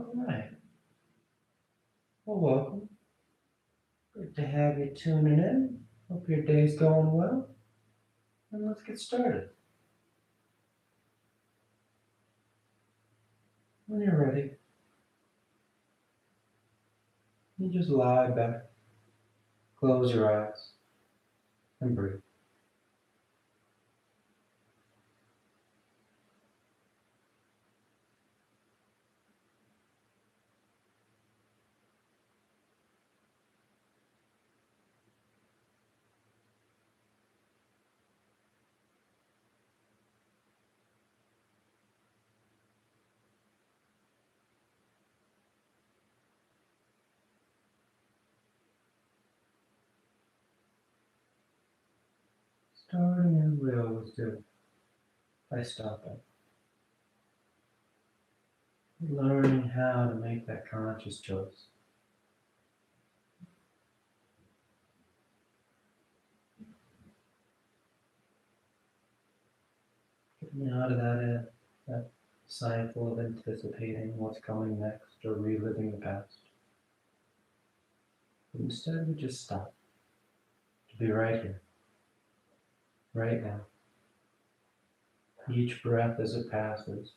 All right. Well, welcome. Good to have you tuning in. Hope your day's going well. And let's get started. When you're ready, you just lie back, close your eyes, and breathe. Starting as we always do by stopping, learning how to make that conscious choice. Getting out of that cycle of anticipating what's coming next or reliving the past. But instead, we just stop to be right here, right now. Each breath as it passes,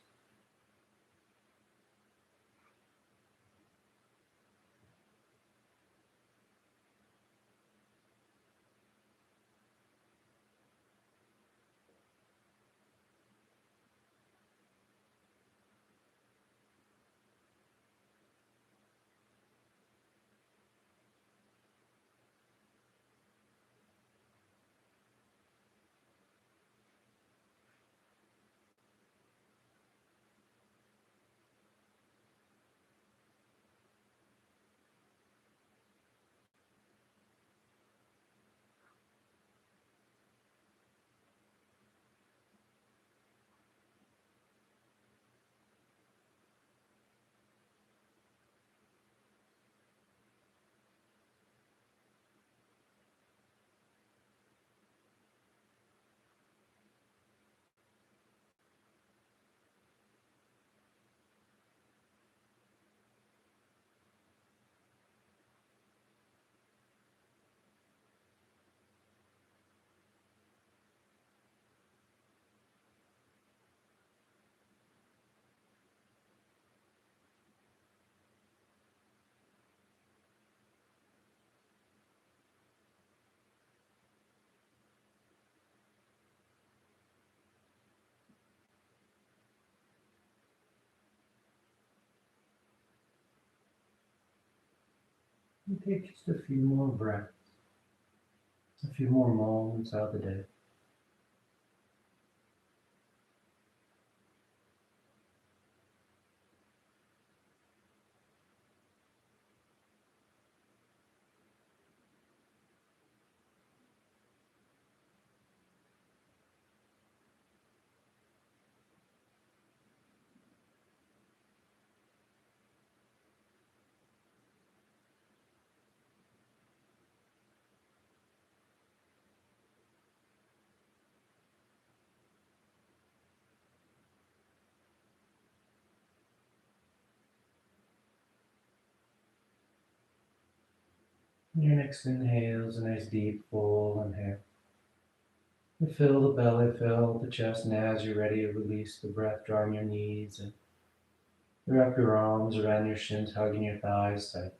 and take just a few more breaths, a few more moments out of the day. Your next inhale is a nice deep full inhale. You fill the belly, fill the chest, and as you're ready to release the breath, drawing your knees and wrap your arms around your shins, hugging your thighs tight.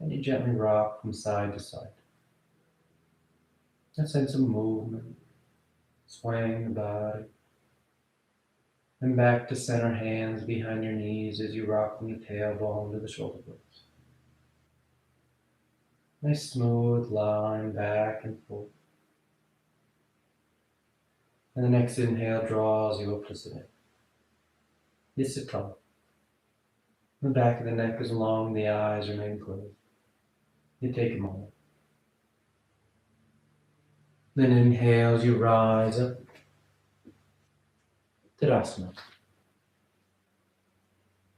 And you gently rock from side to side. A sense of movement, swaying the body. And back to center, hands behind your knees as you rock from the tailbone to the shoulder blades. Nice smooth line back and forth. And the next inhale draws you up to sit. You sit tall. The back of the neck is long, the eyes remain closed. You take a moment. Then inhale as you rise up. Tadasana.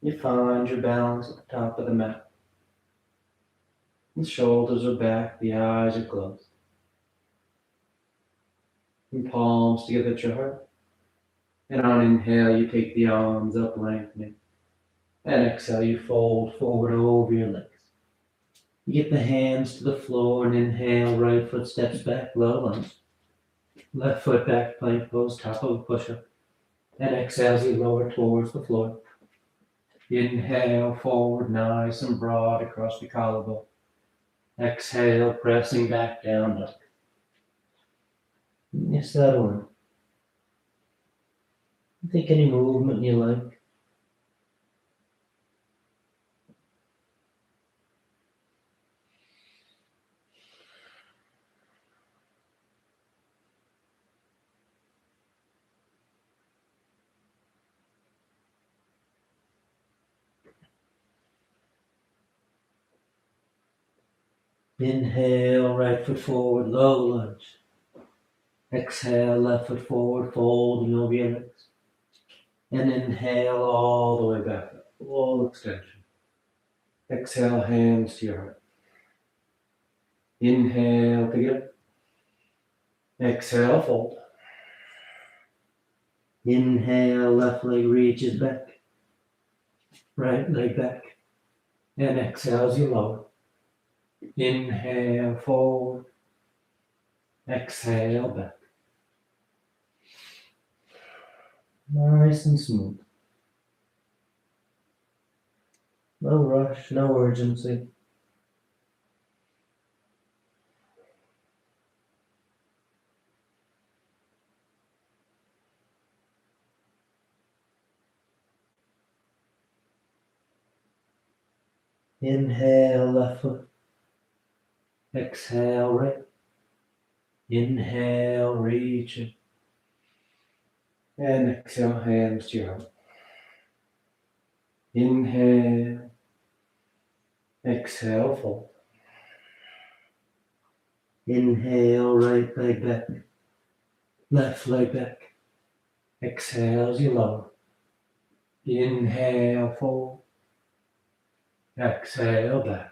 You find your balance at the top of the mat. The shoulders are back, the eyes are closed. And palms together at your heart. And on inhale, you take the arms up, lengthening. And exhale, you fold forward over your legs. You get the hands to the floor and inhale, right foot steps back, low lunge. Left foot back, plank pose, top of a push-up. And exhale as you lower towards the floor. Inhale, forward, nice and broad across the collarbone. Exhale, pressing back down, dog. You settle in. Take any movement you like. Inhale, right foot forward, low lunge. Exhale, left foot forward, folding over your legs. And inhale all the way back up, full extension. Exhale, hands to your heart. Inhale together. Exhale, fold. Inhale, left leg reaches back. Right leg back. And exhale as you lower. Inhale, forward. Exhale, back. Nice and smooth. No rush, no urgency. Inhale, left foot. Exhale, right. Inhale, reach it. And exhale, hands to your heart. Inhale. Exhale, fold. Inhale, right leg back. Left leg back. Exhale as you lower. Inhale, fold. Exhale, back.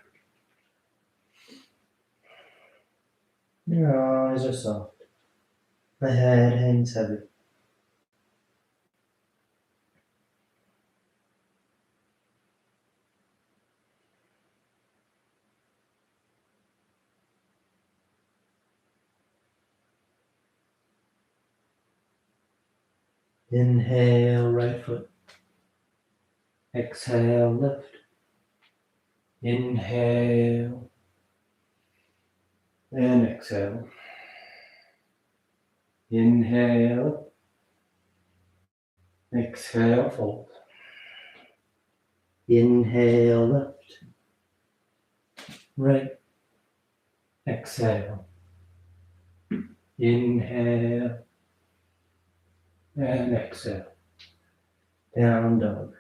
Your eyes are soft. The head hangs heavy. Inhale, right foot. Exhale, left. Inhale. And exhale. Inhale. Exhale, fold. Inhale, left. Right. Exhale. Inhale. And exhale. Down dog.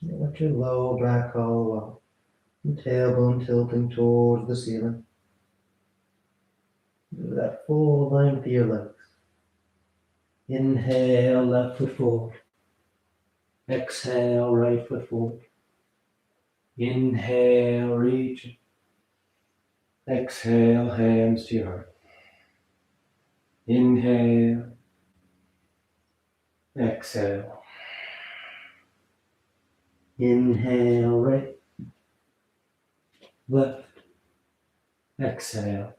Let your lower back hollow out. And tailbone tilting towards the ceiling. Do that full length of your legs. Inhale, left foot forward. Exhale, right foot forward. Inhale, reach. Exhale, hands to your heart. Inhale. Exhale. Inhale, right. Left. Exhale.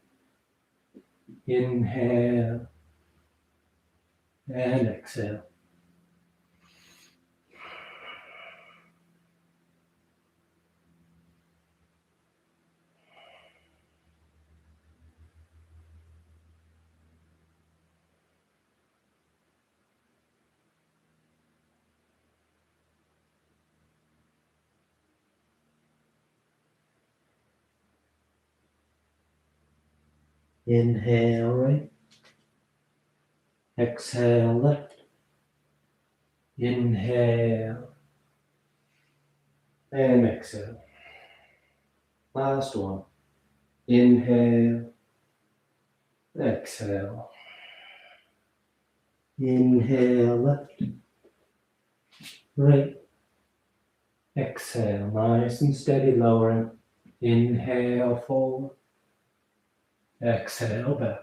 Inhale. And exhale. Inhale, right. Exhale, left. Inhale. And exhale. Last one. Inhale. Exhale. Inhale, left. Right. Exhale, nice and steady, lowering. Inhale, forward. Exhale, back.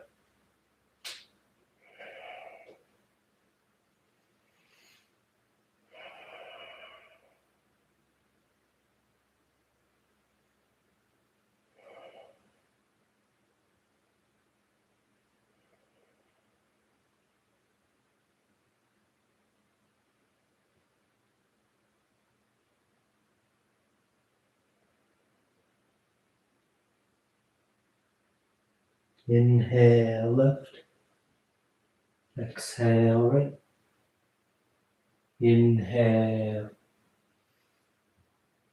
Inhale, left. Exhale, right. Inhale.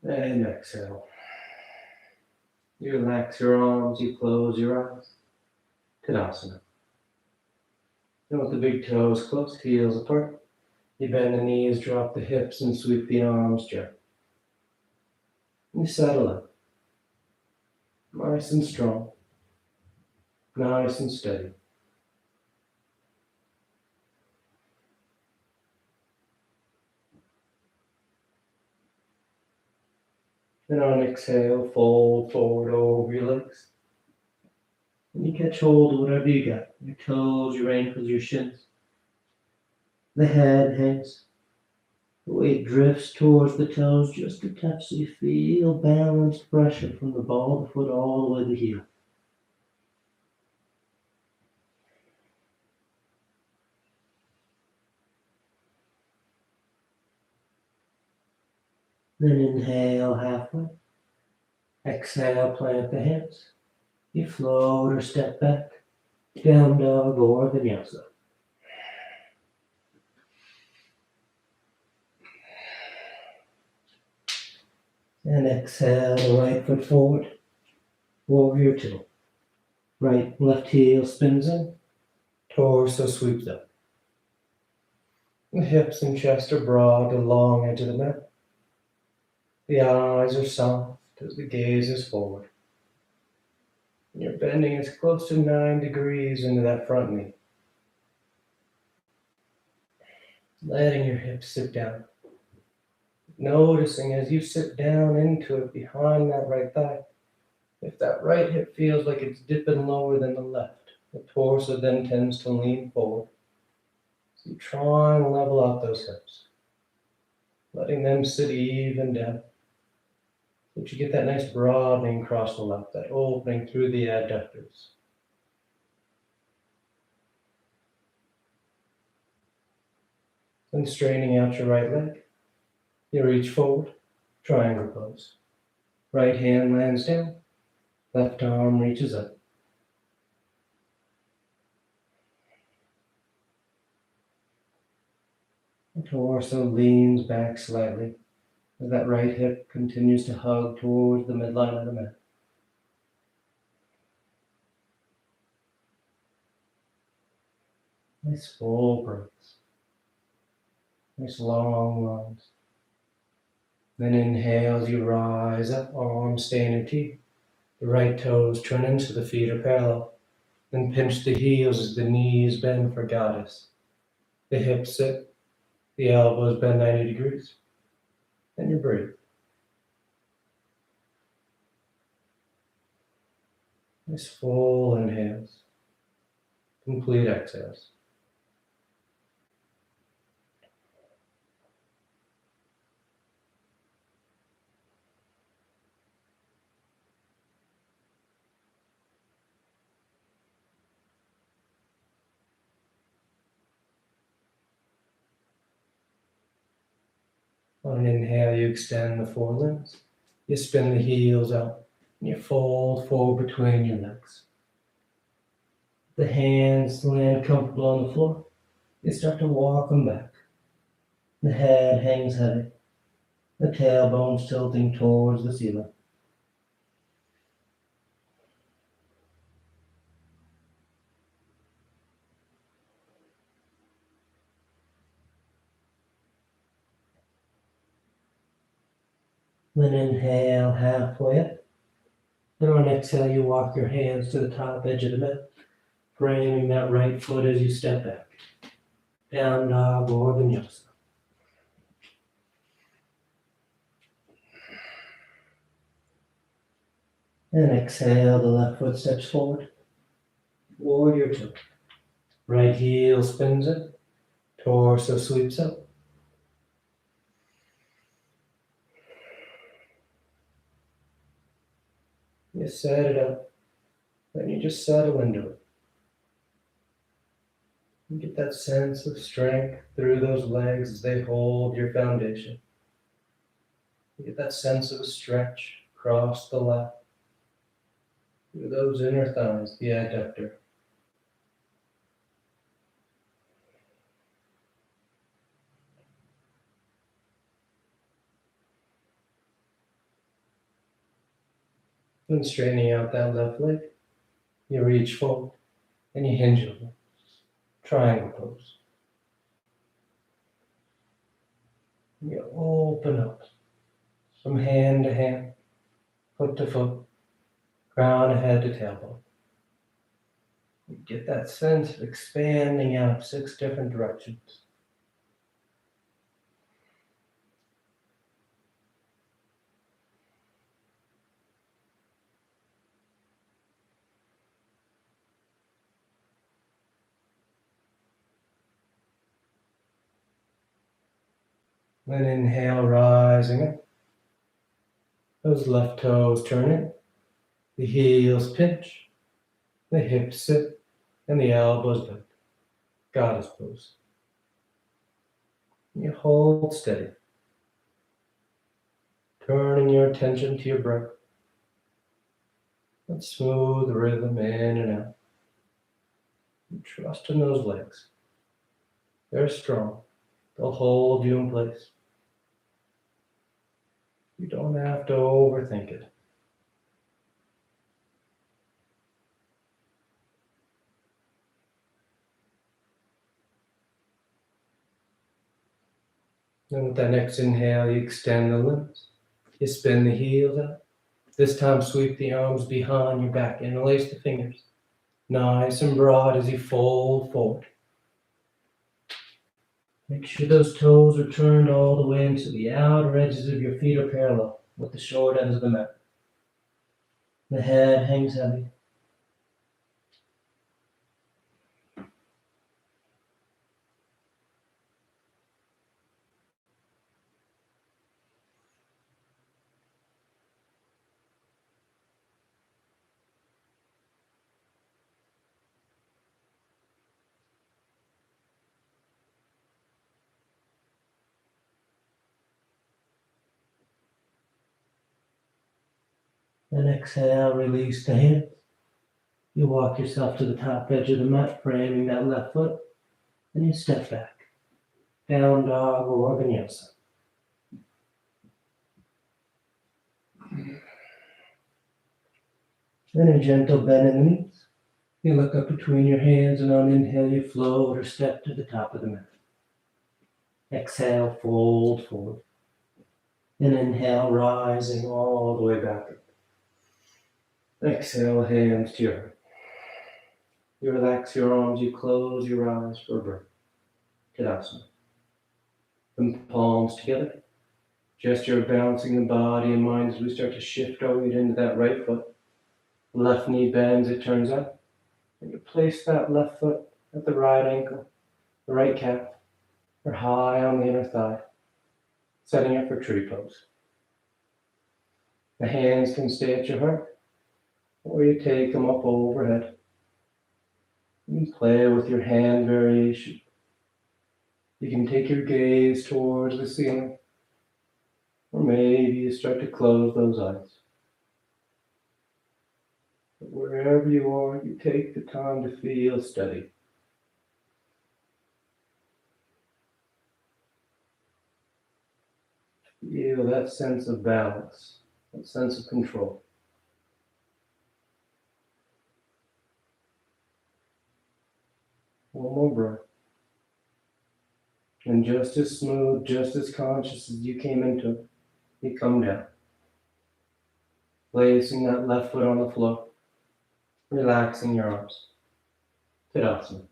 And exhale. You relax your arms, you close your eyes. Tadasana. And with the big toes close, heels apart. You bend the knees, drop the hips, and sweep the arms gently. You settle in. Nice and strong. Nice and steady. Then on exhale, fold forward over your legs. And you catch hold of whatever you got. Your toes, your ankles, your shins. The head hangs. The weight drifts towards the toes just a touch so you feel balanced pressure from the ball of the foot all the way to the heel. Then inhale halfway. Exhale, plant the hands. You float or step back. Down dog or vinyasa. And exhale the right foot forward. Warrior two. Right left heel spins in. Torso sweeps up. The hips and chest are broad, the long edge of the mat. The eyes are soft as the gaze is forward. And you're bending as close to 9 degrees into that front knee. Letting your hips sit down. Noticing as you sit down into it behind that right thigh, if that right hip feels like it's dipping lower than the left, the torso then tends to lean forward. So you try and level out those hips, letting them sit even down. But you get that nice broadening across the left, that opening through the adductors. Then straightening out your right leg, you reach forward, triangle pose. Right hand lands down, left arm reaches up. The torso leans back slightly as that right hip continues to hug towards the midline of the mat. Nice full breaths. Nice long ones. Then inhale as you rise up, arms stay in a T. The right toes turn in so the feet are parallel. Then pinch the heels as the knees bend for goddess. The hips sit, the elbows bend 90 degrees. And you breathe. Nice full inhales. Complete exhales. On an inhale, you extend the forelimbs. You spin the heels out, and you fold forward between your legs. The hands land comfortable on the floor. You start to walk them back. The head hangs heavy. The tailbone's tilting towards the ceiling. Then inhale halfway up. Then on exhale, you walk your hands to the top edge of the mat, framing that right foot as you step back. Down dog or vinyasa. And exhale, the left foot steps forward. Warrior two. Right heel spins it. Torso sweeps up. You set it up. Then you just settle into it. You get that sense of strength through those legs as they hold your foundation. You get that sense of a stretch across the lap, through those inner thighs, the adductor. Then straightening out that left leg, you reach forward and you hinge over. Triangle pose. You open up from hand to hand, foot to foot, crown of head to tailbone. You get that sense of expanding out 6 different directions. Then inhale, rising up. Those left toes turning, the heels pinch, the hips sit, and the elbows bend. Goddess pose. You hold steady, turning your attention to your breath. That smooth rhythm in and out. You trust in those legs. They're strong. They'll hold you in place. You don't have to overthink it. Then with that next inhale, you extend the limbs. You spin the heels out. This time sweep the arms behind your back. Interlace the fingers. Nice and broad as you fold forward. Make sure those toes are turned all the way into the outer edges of your feet are parallel with the short ends of the mat. The head hangs heavy. Then exhale, release the hands. You walk yourself to the top edge of the mat, framing that left foot, and you step back. Down dog or vinyasa. Then a gentle bend in the knees. You look up between your hands, and on inhale, you float or step to the top of the mat. Exhale, fold forward. Then inhale, rising all the way back up. Exhale, hands to your heart. You relax your arms, you close your eyes for a breath. Tadasana. Then palms together. Gesture of balancing the body and mind as we start to shift our weight into that right foot. Left knee bends, it turns up. And you place that left foot at the right ankle, the right calf, or high on the inner thigh, setting up for tree pose. The hands can stay at your heart, or you take them up overhead. You can play with your hand variation. You can take your gaze towards the ceiling, or maybe you start to close those eyes. But wherever you are, you take the time to feel steady. Feel that sense of balance, that sense of control. One more breath. And just as smooth, just as conscious as you came into it, you come down. Placing that left foot on the floor, relaxing your arms. Tadasana.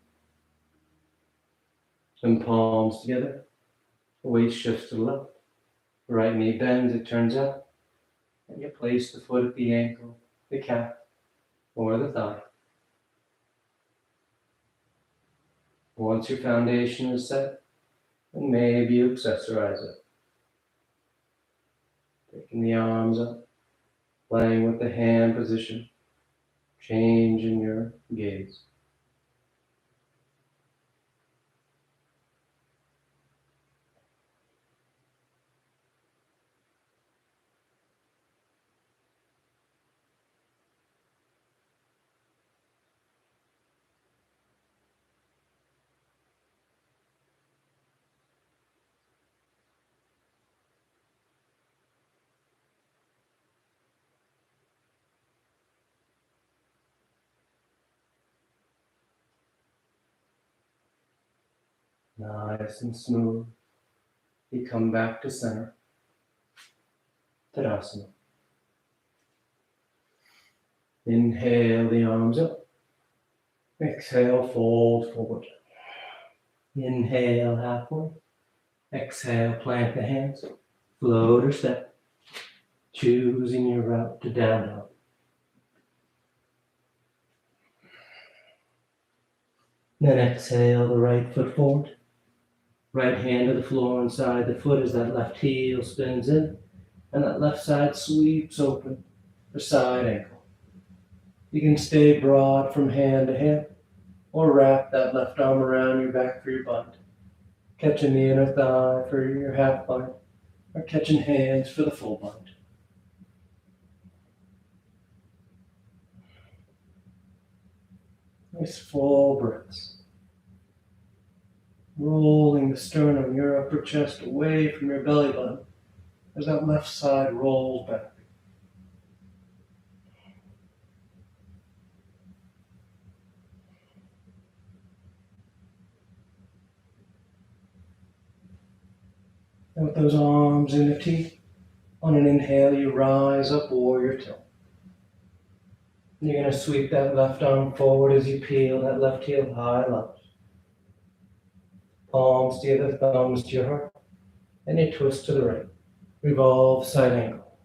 Then palms together, the weight shifts to the left. Right knee bends, it turns up, and you place the foot at the ankle, the calf, or the thigh. Once your foundation is set, then maybe you accessorize it. Taking the arms up, playing with the hand position, changing your gaze. Nice and smooth. You come back to center. Tadasana. Inhale the arms up. Exhale, fold forward. Inhale halfway. Exhale, plant the hands. Float or step. Choosing your route to down dog. Then exhale the right foot forward. Right hand to the floor inside the foot as that left heel spins in. And that left side sweeps open for side ankle. You can stay broad from hand to hand, or wrap that left arm around your back for your bind. Catching the inner thigh for your half bind, or catching hands for the full bind. Nice full breaths. Rolling the sternum, your upper chest away from your belly button as that left side rolls back. And with those arms in the T, on an inhale, you rise up, warrior tilt. You're going to sweep that left arm forward as you peel that left heel high lunge. Palms to the thumbs to your heart, and you twist to the right. Revolve side angle.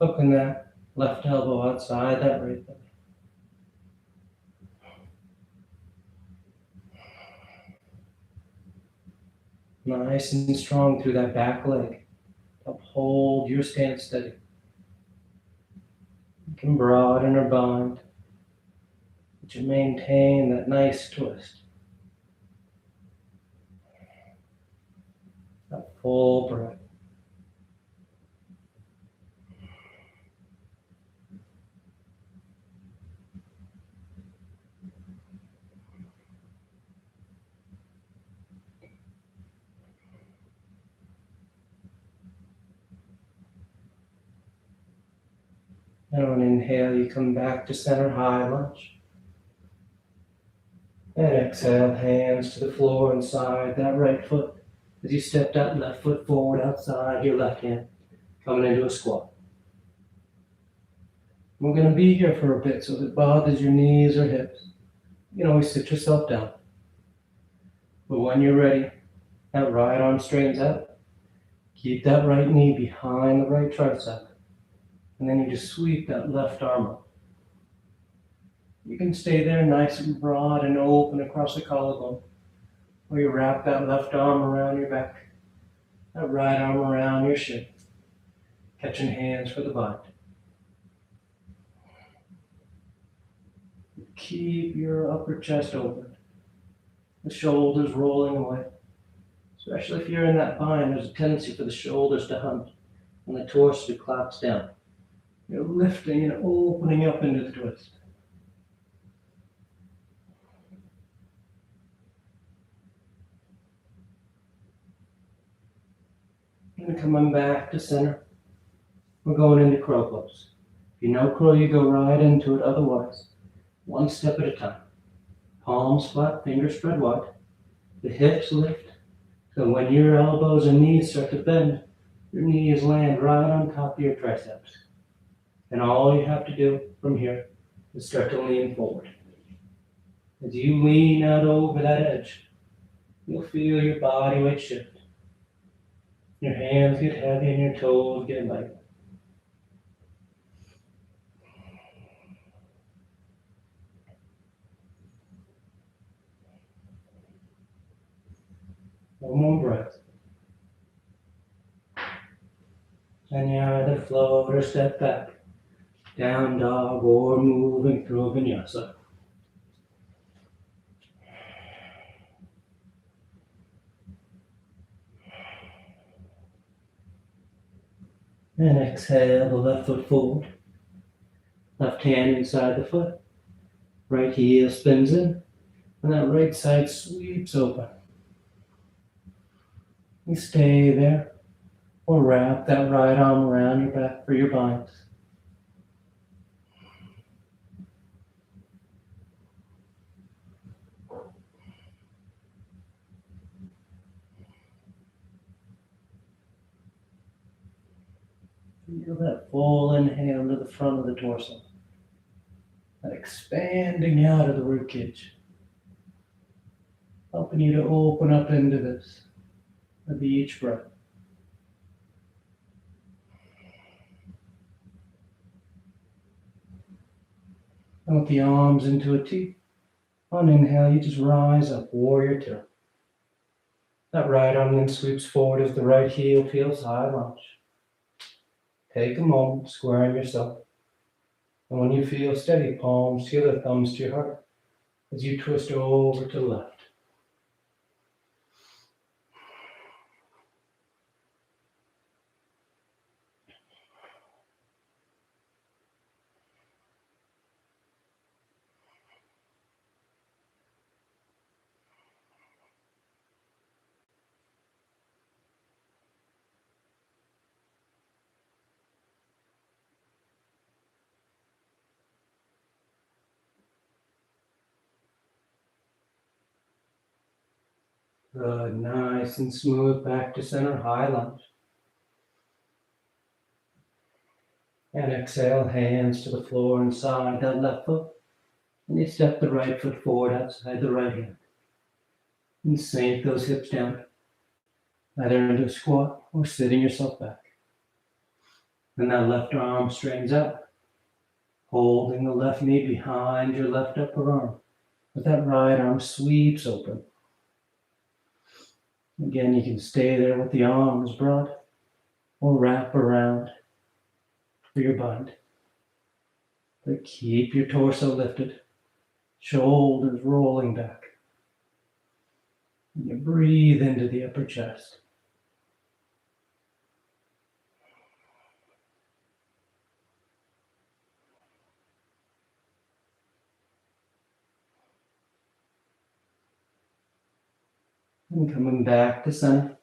Hooking that left elbow outside that right leg. Nice and strong through that back leg. Uphold your stance steady. You can broaden or bind, but you maintain that nice twist. That full breath. And on inhale, you come back to center high lunge. And exhale, hands to the floor inside that right foot. As you step that left foot forward outside your left hand, coming into a squat. We're going to be here for a bit, so if it bothers your knees or hips, you can always sit yourself down. But when you're ready, that right arm straightens out. Keep that right knee behind the right tricep. And then you just sweep that left arm up. You can stay there nice and broad and open across the collarbone. Or you wrap that left arm around your back. That right arm around your shin. Catching hands for the bind. Keep your upper chest open. The shoulders rolling away. Especially if you're in that bind, there's a tendency for the shoulders to hunt and the torso to collapse down. You're lifting and opening up into the twist. And coming back to center, we're going into crow pose. If you know crow, you go right into it. Otherwise, one step at a time. Palms flat, fingers spread wide. The hips lift. So when your elbows and knees start to bend, your knees land right on top of your triceps. And all you have to do from here is start to lean forward. As you lean out over that edge, you'll feel your body weight shift. Your hands get heavy and your toes get light. One more breath. And you either float or step back, down dog or moving through vinyasa. And exhale the left foot forward, left hand inside the foot, right heel spins in, and that right side sweeps open. You stay there, or wrap that right arm around your back for your binds. Feel that full inhale to the front of the torso, that expanding out of the ribcage, helping you to open up into this with each breath. And with the arms into a T, on inhale, you just rise up, warrior two. That right arm then sweeps forward as the right heel feels high lunge. Take a moment, squaring yourself. And when you feel steady, palms to the thumbs to your heart as you twist over to the left. Good, nice and smooth, back to center, high lunge. And exhale, hands to the floor inside that left foot. And you step the right foot forward outside the right hand. And sink those hips down, either into a squat or sitting yourself back. And that left arm straightens out, holding the left knee behind your left upper arm. But that right arm sweeps open. Again, you can stay there with the arms broad or wrap around for your bind. But keep your torso lifted, shoulders rolling back. And you breathe into the upper chest. And coming back to center,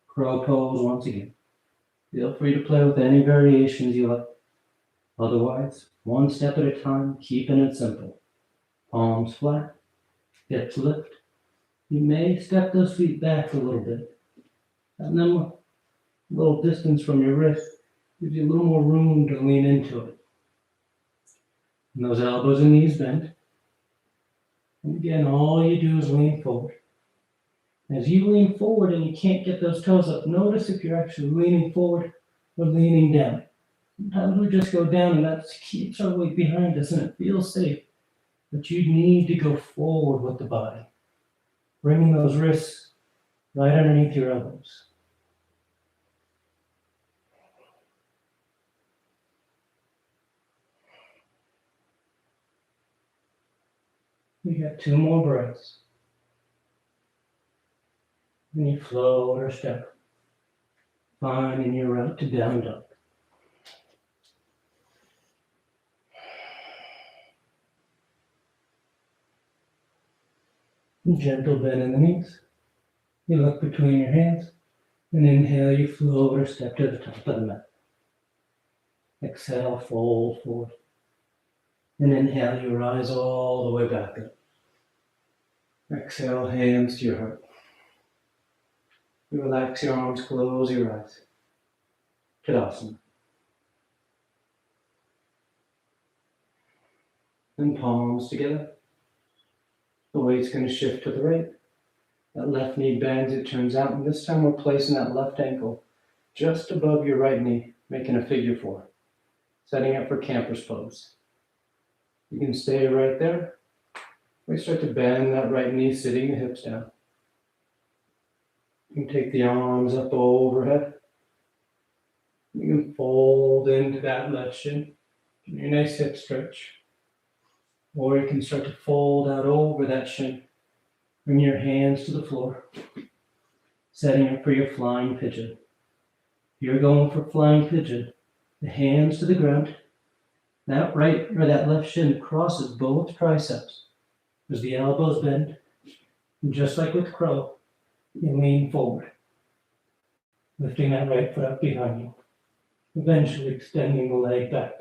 crow pose once again. Feel free to play with any variations you like. Otherwise, one step at a time, keeping it simple. Palms flat, hips lift. You may step those feet back a little bit. And then a little distance from your wrist gives you a little more room to lean into it. And those elbows and knees bent. And again, all you do is lean forward. As you lean forward and you can't get those toes up, notice if you're actually leaning forward or leaning down. Sometimes we just go down and that keeps our weight behind us and it feels safe. But you need to go forward with the body, bringing those wrists right underneath your elbows. We got two more breaths. And you float or step, finding your route to down dog. Gentle bend in the knees. You look between your hands, and inhale, you float or step to the top of the mat. Exhale, fold forward. And inhale, you rise all the way back up. Exhale, hands to your heart. You relax your arms, close your eyes. Tadasana. And palms together. The weight's going to shift to the right. That left knee bends, it turns out, and this time we're placing that left ankle just above your right knee, making a figure four, setting up for camper's pose. You can stay right there. We start to bend that right knee, sitting the hips down. You can take the arms up overhead. You can fold into that left shin. Give you a nice hip stretch. Or you can start to fold out over that shin. Bring your hands to the floor. Setting up for your flying pigeon. You're going for flying pigeon. The hands to the ground. That right or that left shin crosses both triceps. As the elbows bend. And just like with crow, you lean forward. Lifting that right foot up behind you. Eventually extending the leg back.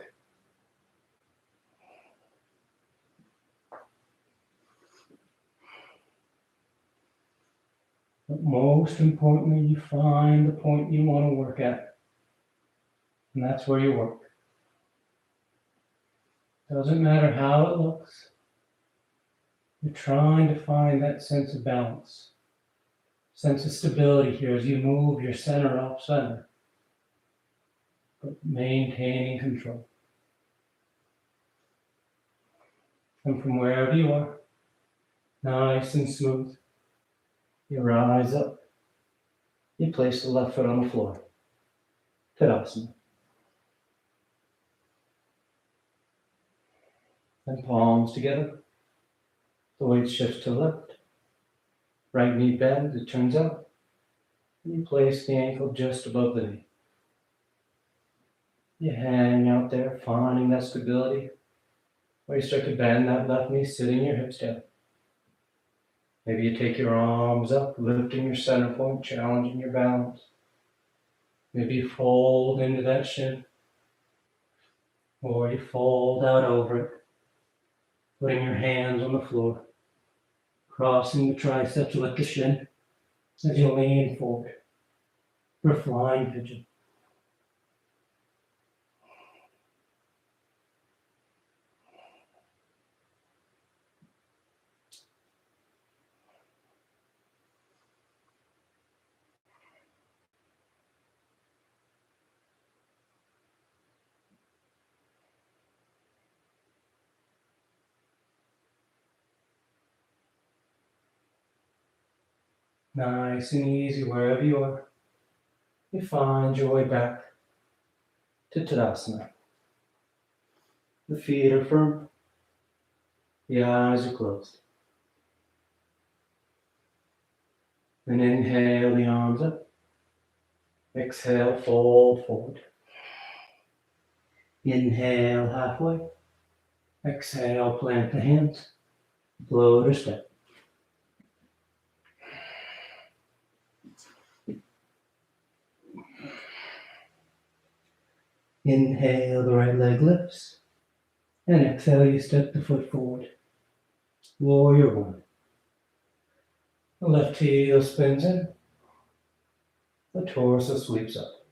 But most importantly, you find the point you want to work at. And that's where you work. Doesn't matter how it looks. You're trying to find that sense of balance. Sense of stability here as you move your center off center. But maintaining control. And from wherever you are, nice and smooth, you rise up. You place the left foot on the floor. Tadasana. And palms together. The weight shifts to the left. Right knee bends, it turns out. You place the ankle just above the knee. You hang out there, finding that stability. Where you start to bend that left knee, sitting your hips down. Maybe you take your arms up, lifting your center point, challenging your balance. Maybe you fold into that shin. Or you fold out over it. Putting your hands on the floor. Crossing the triceps with the shin. As you lean forward. For flying pigeon. Nice and easy wherever you are. You find your way back to Tadasana. The feet are firm. The eyes are closed. Then inhale the arms up. Exhale, fold forward. Inhale halfway. Exhale, plant the hands. Float or step. Inhale, the right leg lifts. And exhale, you step the foot forward. Warrior one. The left heel spins in. The torso sweeps up.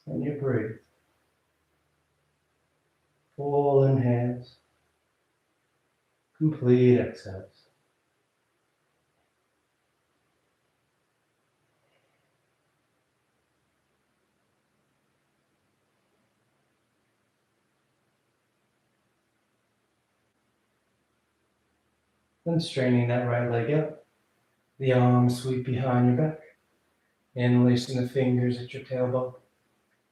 And you breathe. Full inhales. Complete exhales. Then straining that right leg up. The arms sweep behind your back. Interlacing the fingers at your tailbone.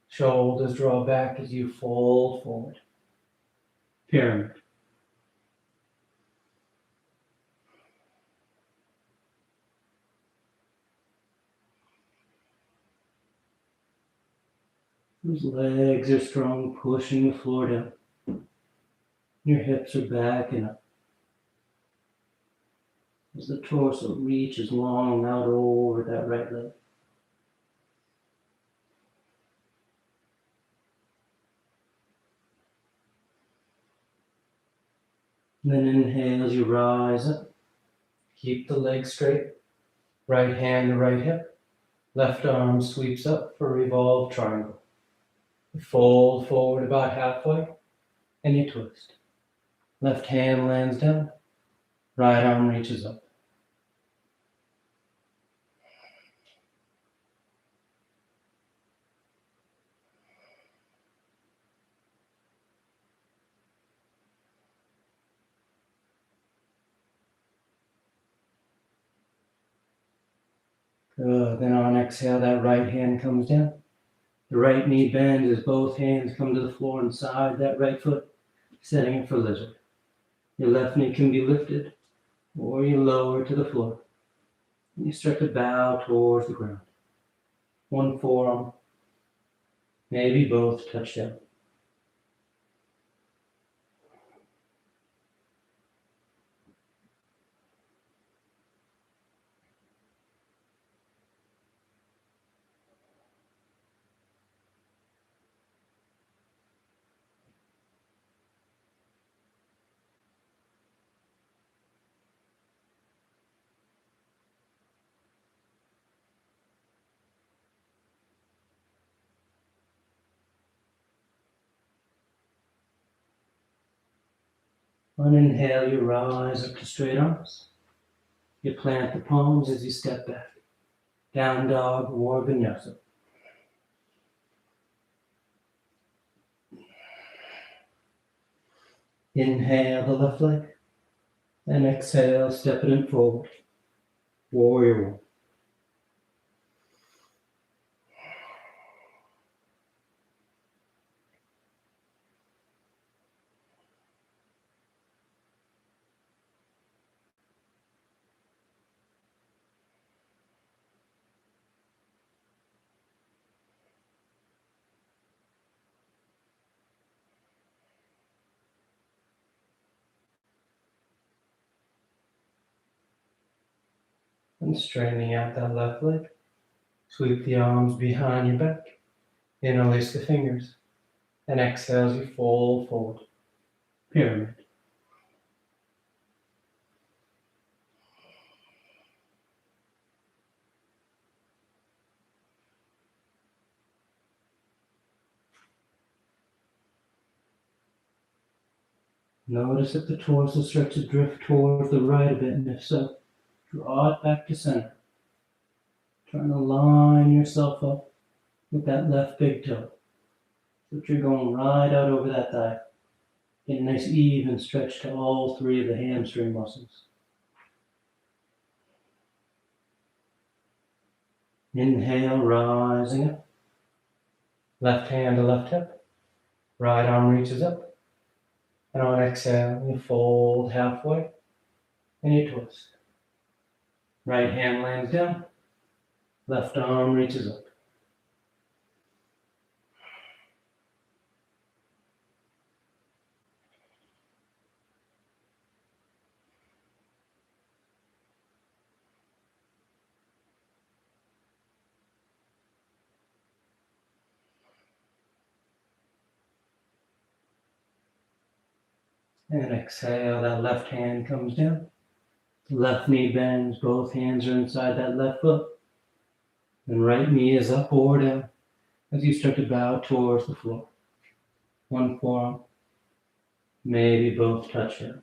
Shoulders draw back as you fold forward. Pyramid. Those legs are strong, pushing the floor down. Your hips are back and up. As the torso reaches long out over that right leg. And then inhale as you rise up. Keep the legs straight. Right hand to right hip. Left arm sweeps up for revolve triangle. You fold forward about halfway and you twist. Left hand lands down. Right arm reaches up. Good. Then on exhale, that right hand comes down. The right knee bends as both hands come to the floor inside that right foot, setting it for lizard. Your left knee can be lifted or you lower to the floor. And you start to bow towards the ground. One forearm, maybe both touch down. On inhale, you rise up to straight arms. You plant the palms as you step back. Down dog or vinyasa. Inhale the left leg. And exhale, stepping it forward. Warrior one. And straightening out that left leg. Sweep the arms behind your back. Interlace the fingers. And exhale as you fold forward. Pyramid. Notice if the torso starts to drift towards the right a bit, and if so, draw it back to center. Trying to line yourself up with that left big toe. So that you're going right out over that thigh. Get a nice even stretch to all three of the hamstring muscles. Inhale, rising up. Left hand to left hip. Right arm reaches up. And on exhale, you fold halfway and you twist. Right hand lands down. Left arm reaches up. And exhale, that left hand comes down. Left knee bends, both hands are inside that left foot. And right knee is up or down as you start to bow towards the floor. One forearm, maybe both touch down.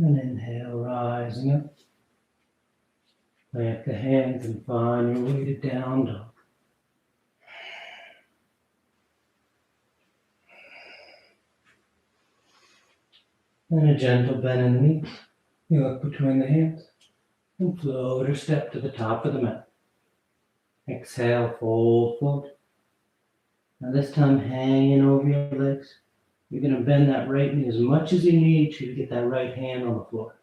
And inhale, rising up. Plant the hands and find your way to down dog. And a gentle bend in the knees. You look between the hands and float or step to the top of the mat. Exhale, fold forward. Now this time hanging over your legs. You're going to bend that right knee as much as you need to get that right hand on the floor.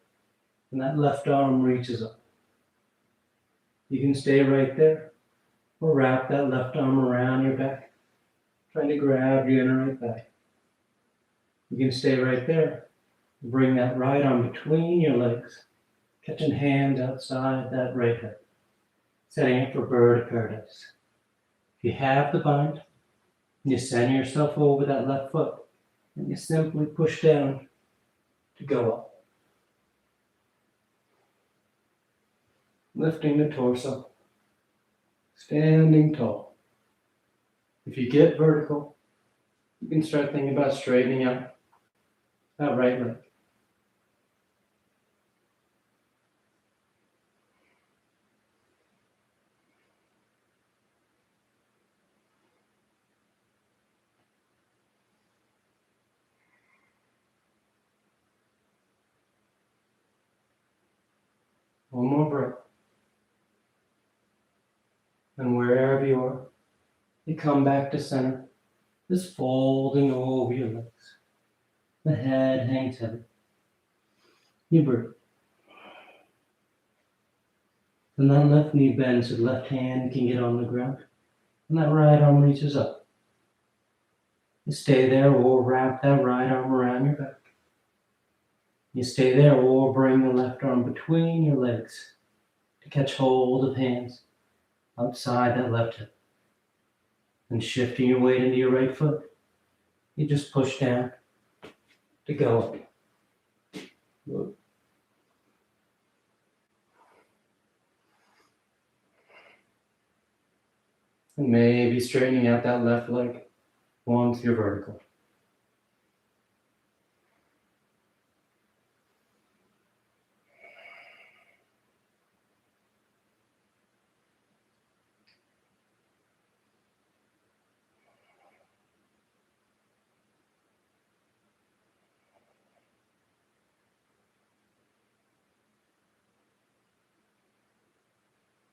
And that left arm reaches up. You can stay right there or wrap that left arm around your back, trying to grab your inner right thigh. You can stay right there. Bring that right arm between your legs Catching hand outside that right hip. Setting up for bird of paradise. If you have the bind, you send yourself over that left foot and you simply push down to go up. Lifting the torso, standing tall. If you get vertical, you can start thinking about straightening out that right leg. One more breath. And wherever you are, you come back to center, just folding over your legs. The head hangs heavy. You breathe. And that left knee bends so the left hand can get on the ground. And that right arm reaches up. You stay there or wrap that right arm around your back. You stay there or bring the left arm between your legs to catch hold of hands outside that left hip. And shifting your weight into your right foot, you just push down to go up. And maybe straightening out that left leg once you're vertical.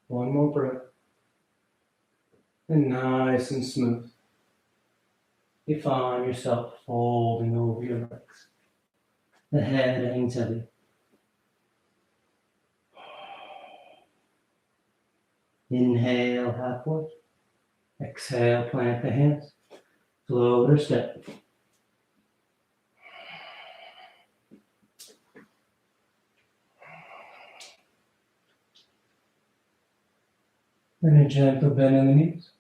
One more breath. And nice and smooth. You find yourself folding over your legs. The head hangs heavy. Inhale halfway. Exhale, plant the hands. Float or step. And a gentle bend in the knees.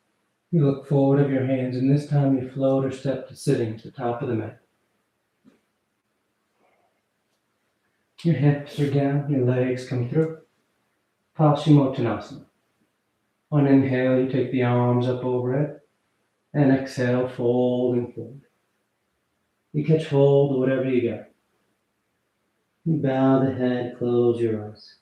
You look forward of your hands, and this time you float or step to sitting at the top of the mat. Your hips are down, your legs come through. Paschimottanasana. On inhale, you take the arms up overhead, and exhale, folding forward. You catch hold of whatever you got. You bow the head, close your eyes.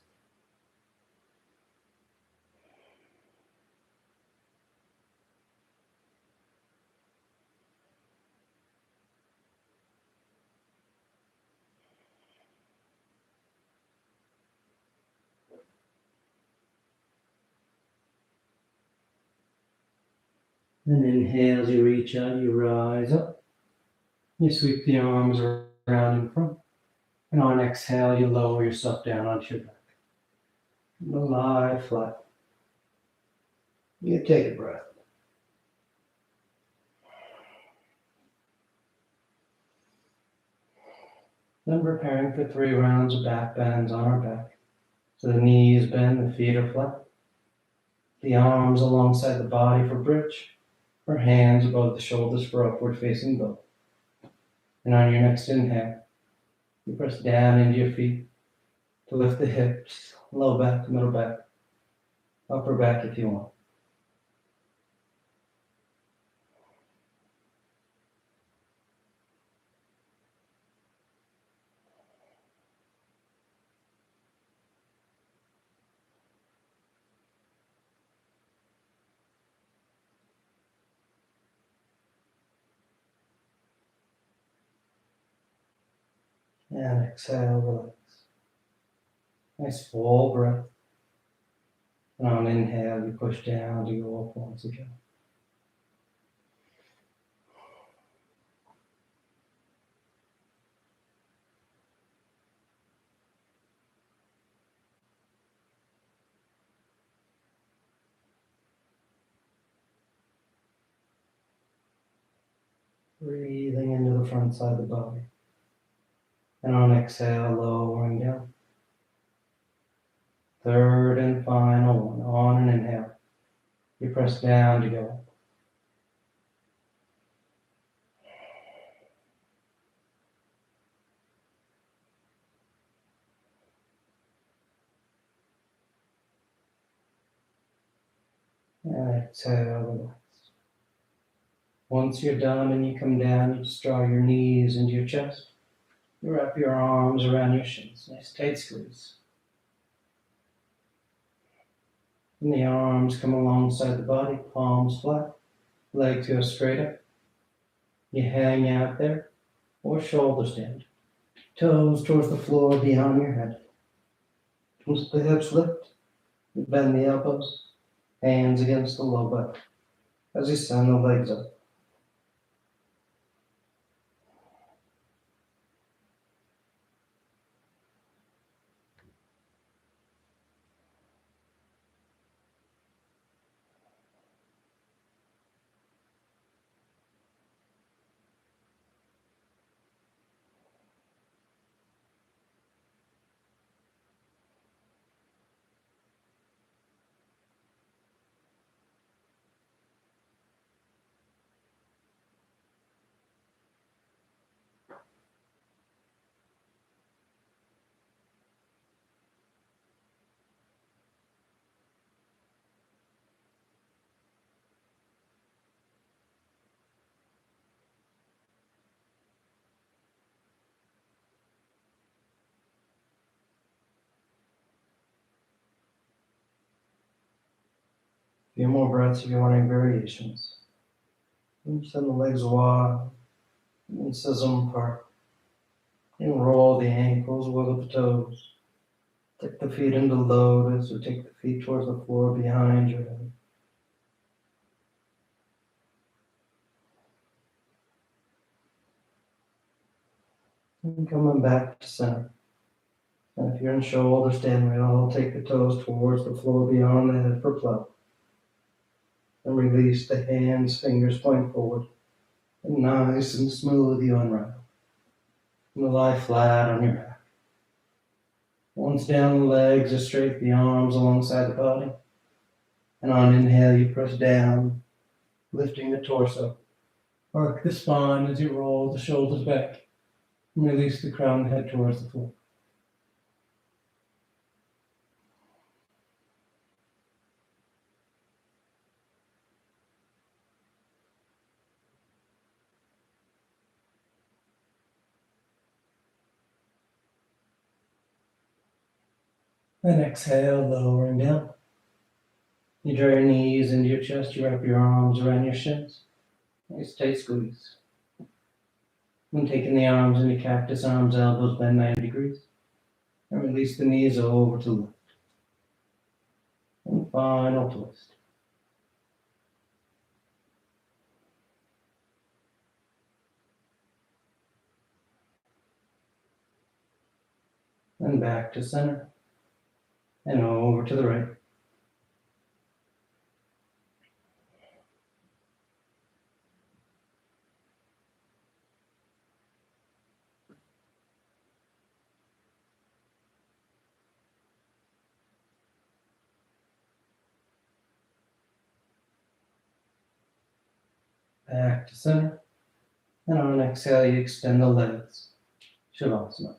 And inhale as you reach out, you rise up. You sweep the arms around in front. And on exhale, you lower yourself down onto your back. Lie flat. You take a breath. Then preparing for 3 rounds of back bends on our back. So the knees bend, the feet are flat. The arms alongside the body for bridge, or hands above the shoulders for upward facing bow. And on your next inhale, you press down into your feet to lift the hips, low back, middle back, upper back if you want. And exhale, relax. Nice full breath. And on inhale, you push down to go up once again. Breathing into the front side of the body. And on exhale, lowering down. Third and final one. On an inhale. You press down to go up. And exhale, relax. Once you're done and you come down, you just draw your knees into your chest. You wrap your arms around your shins. Nice tight squeeze. And the arms come alongside the body, palms flat, legs go straight up. You hang out there or shoulder stand. Toes towards the floor beyond your head. Once the hips lift, you bend the elbows, hands against the low back as you send the legs up. A few more breaths if you want any variations. And send the legs wide and scissor them apart. And roll the ankles, wiggle the toes. Take the feet into lotus or take the feet towards the floor behind your head. And coming back to center. And if you're in shoulder stand, we'll take the toes towards the floor beyond the head for plow. And release the hands, fingers point forward. And nice and smooth you unravel. And lie flat on your back. Once down, the legs are straight, the arms alongside the body. And on inhale, you press down, lifting the torso. Arc the spine as you roll the shoulders back. And release the crown and head towards the floor. Then exhale, lowering down. You draw your knees into your chest, you wrap your arms around your shins. Nice tight squeeze. And taking the arms into cactus arms, elbows bend 90 degrees. And release the knees over to the left. And final twist. And back to center. And over to the right. Back to center. And on an exhale, you extend the legs. Shavasana.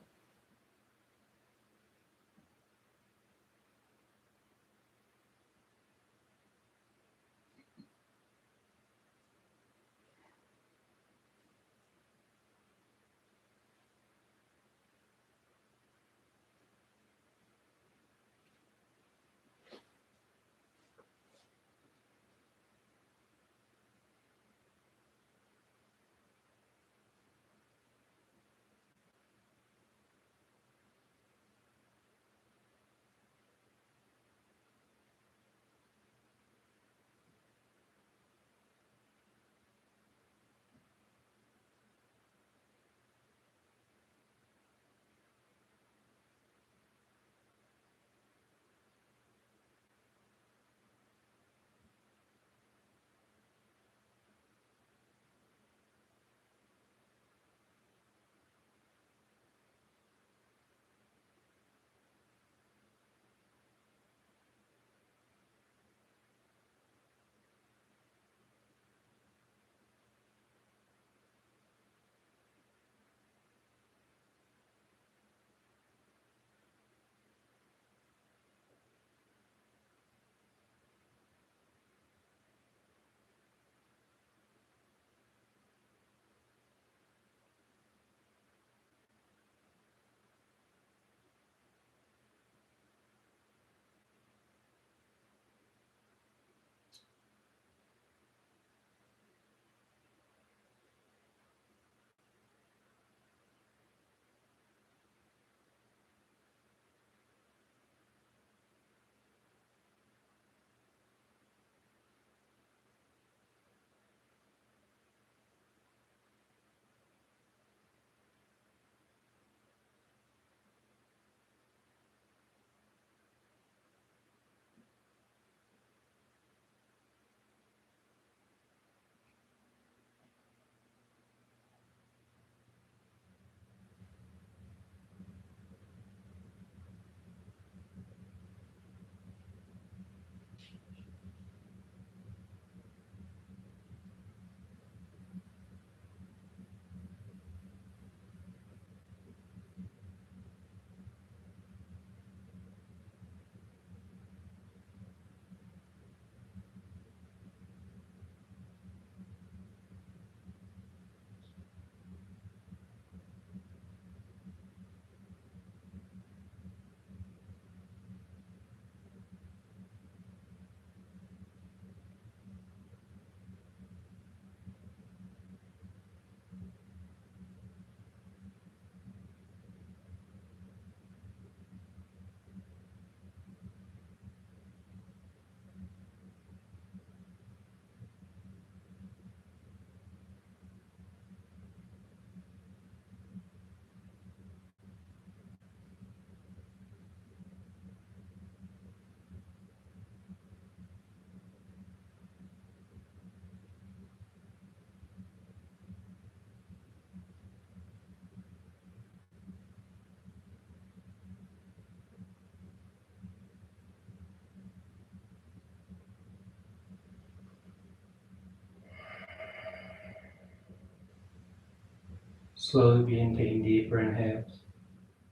Slowly begin taking deeper inhales,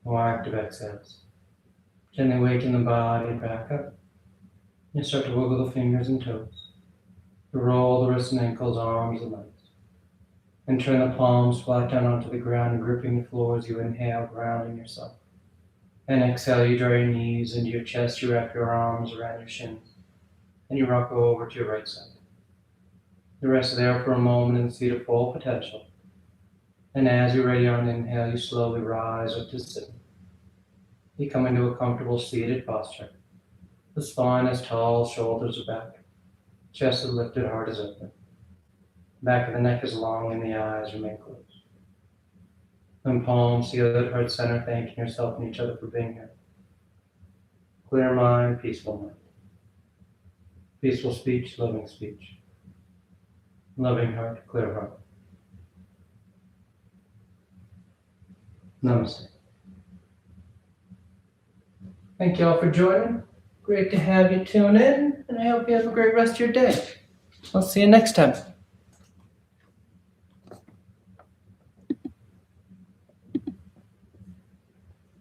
more active exhales. Gently waking the body back up. You start to wiggle the fingers and toes. You roll the wrists and ankles, arms and legs. And turn the palms flat down onto the ground, gripping the floor as you inhale, grounding yourself. And exhale, you draw your knees into your chest, you wrap your arms around your shins, and you rock over to your right side. You rest there for a moment and see the full potential. And as you're ready on an inhale, you slowly rise up to sitting. You come into a comfortable seated posture. The spine is tall, shoulders are back. Chest is lifted, heart is open. Back of the neck is long and the eyes remain closed. Then palms together at heart center, thanking yourself and each other for being here. Clear mind, peaceful mind. Peaceful speech, loving speech. Loving heart, clear heart. Namaste. Thank you all for joining. Great to have you tune in, and I hope you have a great rest of your day. I'll see you next time.